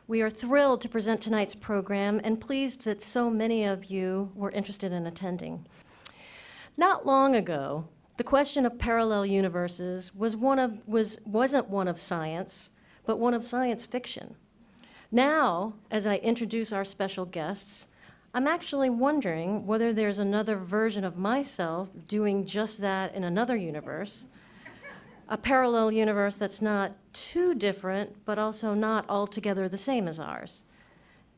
We are thrilled to present tonight's program and pleased that so many of you were interested in attending. Not long ago, the question of parallel universes wasn't one of science, but one of science fiction. Now, as I introduce our special guests, I'm actually wondering whether there's another version of myself doing just that in another universe, a parallel universe that's not too different, but also not altogether the same as ours.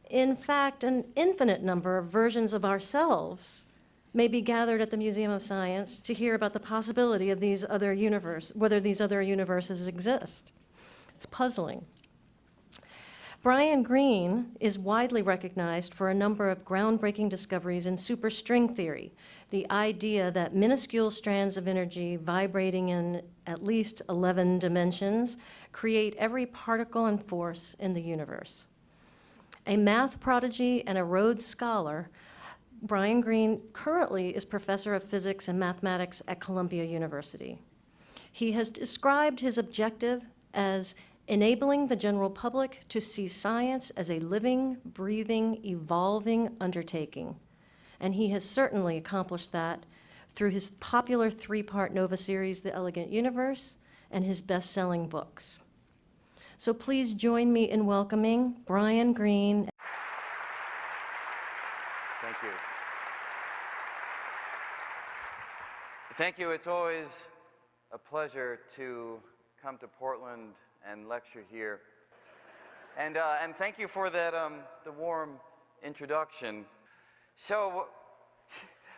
In fact, an infinite number of versions of ourselves may be gathered at the Museum of Science to hear about the possibility of whether these other universes exist. It's puzzling. BrianGreene is widely recognized for a number of groundbreaking discoveries in superstring theory, the idea that minuscule strands of energy vibrating in at least 11 dimensions create every particle and force in the universe. A math prodigy and a Rhodes Scholar, BrianGreene currently is professor of physics and mathematics at Columbia University. He has described his objective as enabling the general public to see science as a living, breathing, evolving undertaking. And he has certainly accomplished that through his popular three-part Nova series, The Elegant Universe, and his best-selling books. So please join me in welcoming BrianGreene. Thank you. Thank you. It's always a pleasure to come to Portland and lecture here. And thank you for that, the warm introduction. So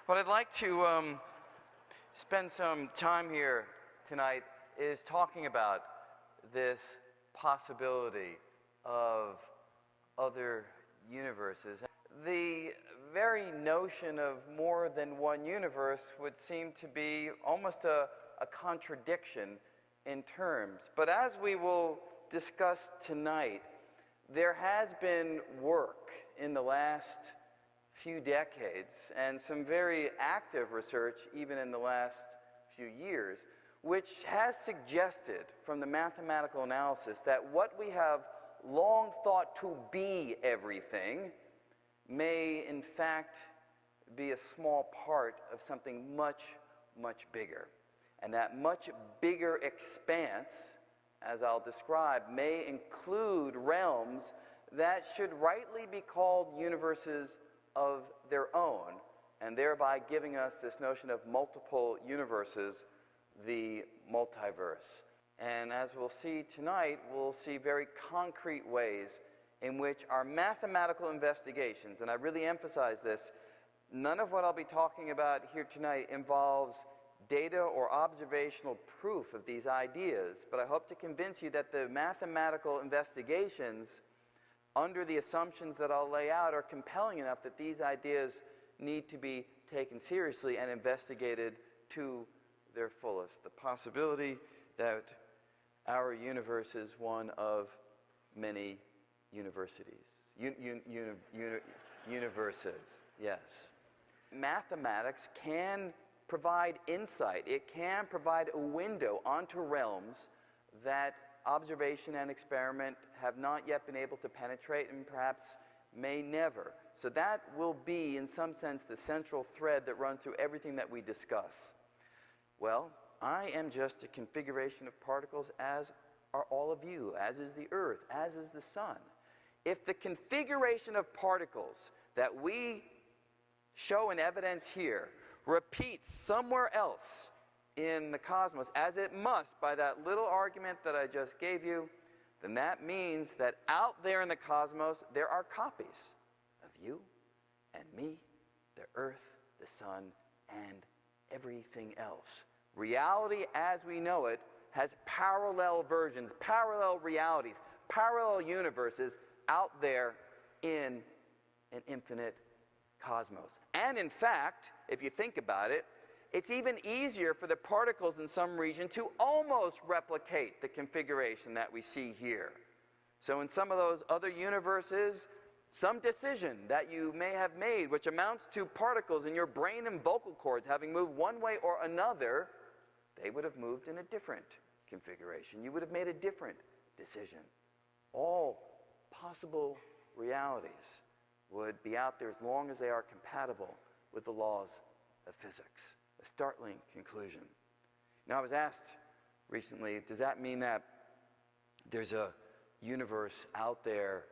what I'd like to spend some time here tonight is talking about this possibility of other universes. The very notion of more than one universe would seem to be almost a contradiction in terms. But as we will discuss tonight, there has been work in the last few decades and some very active research even in the last few years, which has suggested from the mathematical analysis that what we have long thought to be everything may in fact be a small part of something much, much bigger. And that much bigger expanse, as I'll describe, may include realms that should rightly be called universes of their own, and thereby giving us this notion of multiple universes, the multiverse. And as we'll see tonight, we'll see very concrete ways in which our mathematical investigations, and I really emphasize this, none of what I'll be talking about here tonight involves data or observational proof of these ideas, but I hope to convince you that the mathematical investigations under the assumptions that I'll lay out are compelling enough that these ideas need to be taken seriously and investigated to their fullest. The possibility that our universe is one of many universities. Universes, yes. Mathematics can provide insight. It can provide a window onto realms that observation and experiment have not yet been able to penetrate and perhaps may never. So that will be, in some sense, the central thread that runs through everything that we discuss. Well, I am just a configuration of particles, as are all of you, as is the Earth, as is the Sun. If the configuration of particles that we show in evidence here repeats somewhere else in the cosmos, as it must by that little argument that I just gave you, then that means that out there in the cosmos there are copies of you and me, the Earth, the Sun, and everything else. Reality as we know it has parallel versions, parallel realities, parallel universes out there in an infinite cosmos. And in fact, if you think about it, it's even easier for the particles in some region to almost replicate the configuration that we see here. So in some of those other universes, some decision that you may have made, which amounts to particles in your brain and vocal cords having moved one way or another, they would have moved in a different configuration. You would have made a different decision. All possible realities would be out there as long as they are compatible with the laws of physics. A startling conclusion. Now, I was asked recently, does that mean that there's a universe out there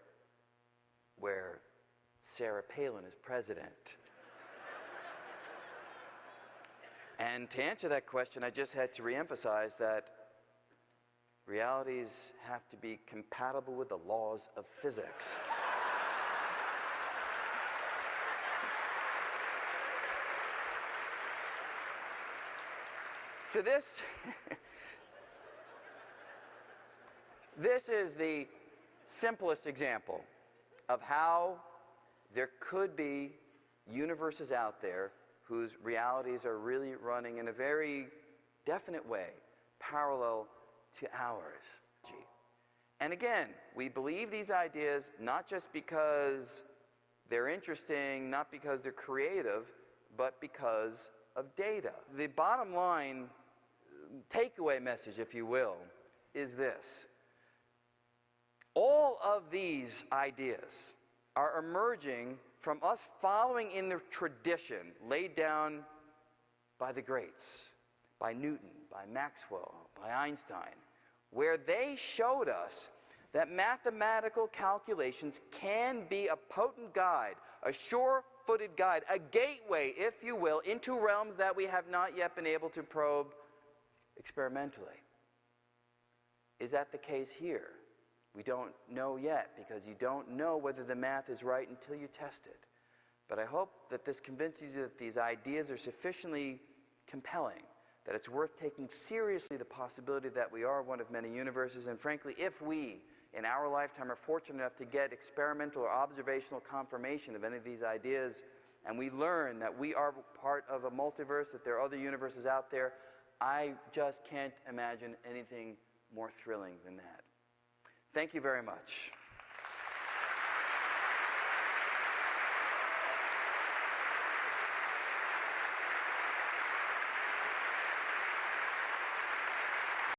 where Sarah Palin is president? And to answer that question, I just had to reemphasize that realities have to be compatible with the laws of physics. So this is the simplest example of how there could be universes out there whose realities are really running in a very definite way, parallel to ours. And again, we believe these ideas not just because they're interesting, not because they're creative, but because of data. The bottom line takeaway message, if you will, is this. All of these ideas are emerging from us following in the tradition laid down by the greats, by Newton, by Maxwell, by Einstein, where they showed us that mathematical calculations can be a potent guide, a sure-footed guide, a gateway, if you will, into realms that we have not yet been able to probe experimentally. Is that the case here? We don't know yet, because you don't know whether the math is right until you test it. But I hope that this convinces you that these ideas are sufficiently compelling, that it's worth taking seriously the possibility that we are one of many universes. And frankly, if we, in our lifetime, are fortunate enough to get experimental or observational confirmation of any of these ideas, and we learn that we are part of a multiverse, that there are other universes out there, I just can't imagine anything more thrilling than that. Thank you very much.